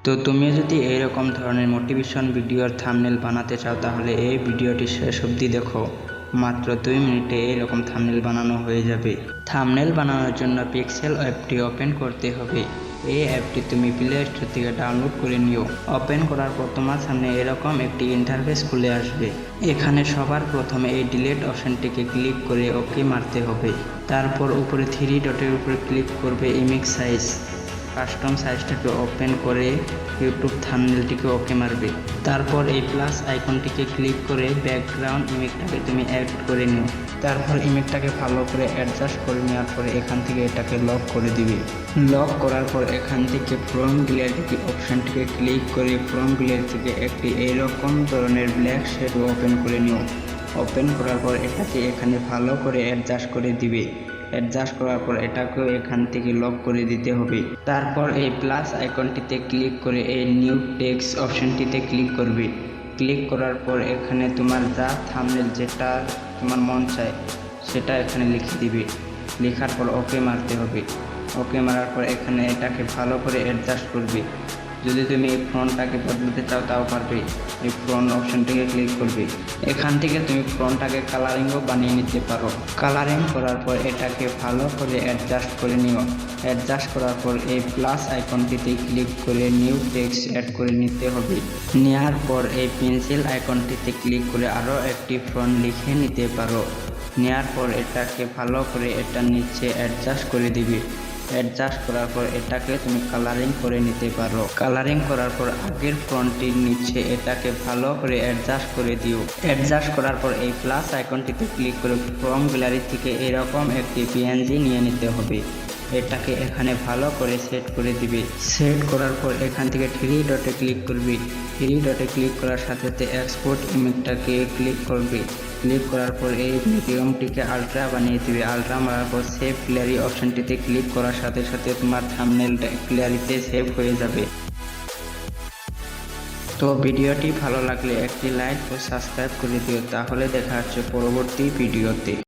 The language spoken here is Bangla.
তো তুমি যদি এইরকম ধরনের মোটিভেশন ভিডিওর থাম্বনেল বানাতে চাও তাহলে এই ভিডিওটি শেষ অবধি দেখো। মাত্র 2 মিনিটে এইরকম থাম্বনেল বানানো হয়ে যাবে। থাম্বনেল বানানোর জন্য পিক্সেল অ্যাপটি ওপেন করতে হবে। এই অ্যাপটি তুমি প্লে স্টোর থেকে ডাউনলোড করে নিও। ওপেন করার পর তোমার সামনে এরকম একটি ইন্টারফেস খুলে আসবে। এখানে সবার প্রথমে এই ডিলিট অপশনটিকে ক্লিক করে ওকে মারতে হবে। তারপর উপরে 3 ডটের উপরে ক্লিক করবে ইমেজ সাইজ। কাস্টম সাইজটাকে ওপেন করে ইউটিউব থাম্বনেলটিকে ওকে মারবে। তারপর এই প্লাস আইকনটিকে ক্লিক করে ব্যাকগ্রাউন্ড ইমেজটাকে তুমি অ্যাড করে নিও। তারপর ইমেজটাকে ভালো করে অ্যাডজাস্ট করে নেওয়ার পরে এখান থেকে এটাকে লক করে দিবে। লক করার পর এখান থেকে ফ্রম গ্যালারি অপশনটিকে ক্লিক করে ফ্রম গ্যালারি থেকে একটি এইরকম ধরনের ব্ল্যাক শেড ওপেন করে নিও। ওপেন করার পর এটাকে এখানে ভালো করে অ্যাডজাস্ট করে দিবে। অ্যাডজাস্ট করার পর এটাকেও এখান থেকে লক করে দিতে হবে। তারপর এই প্লাস আইকনটিতে ক্লিক করে এই নিউ টেক্সট অপশনটিতে ক্লিক করবে। ক্লিক করার পর এখানে তোমার যা থাম্বনেল যেটা তোমার মন চায় সেটা এখানে লিখে দিবে। লেখার পর ওকে মারতে হবে। ওকে মারার পর এখানে এটাকে ভালো করে অ্যাডজাস্ট করবে। যদি তুমি এই ফ্রন্টটাকে বদলাতে চাও তাও পারবে। এই ফ্রন্ট অপশনটিকে ক্লিক করবে। এখান থেকে তুমি ফ্রন্টটাকে কালারিংও বানিয়ে নিতে পারো। কালারিং করার পর এটাকে ভালো করে অ্যাডজাস্ট করে নিও। অ্যাডজাস্ট করার পর এই প্লাস আইকনটিতে ক্লিক করে নিউ টেক্সট অ্যাড করে নিতে হবে। নেওয়ার পর এই পেন্সিল আইকনটিতে ক্লিক করে আরও একটি ফ্রন্ট লিখে নিতে পারো। নেওয়ার পর এটাকে ভালো করে এটার নিচে অ্যাডজাস্ট করে দিবে। অ্যাডজাস্ট করার পর এটাকে তুমি কালারিং করে নিতে পারো। কালারিং করার পর আগের ফ্রন্টটির নিচে এটাকে ভালো করে অ্যাডজাস্ট করে দিও। অ্যাডজাস্ট করার পর এই প্লাস আইকনটিতে ক্লিক করে ফ্রম গ্যালারি থেকে এরকম একটি পিএনজি নিয়ে নিতে হবে। এটাকে এখানে ভালো করে সেট করে দিবে। সেট করার পর এখান থেকে 3 ডটে ক্লিক করবে। 3 ডটে ক্লিক করার সাথে সাথে এক্সপোর্ট ইমেজটাকে ক্লিক করবে। ক্লিক করার পর এই মিডিয়ামটিকে আলট্রা বানিয়ে দিবে। আলট্রা মারার পর সেভ গ্যালারি অপশনটিতে ক্লিক করার সাথে সাথে তোমার থাম্বনেলটা গ্যালারিতে সেভ হয়ে যাবে। তো ভিডিওটি ভালো লাগলে একটি লাইক ও সাবস্ক্রাইব করে দিও। তাহলে দেখা হচ্ছে পরবর্তী ভিডিওতে।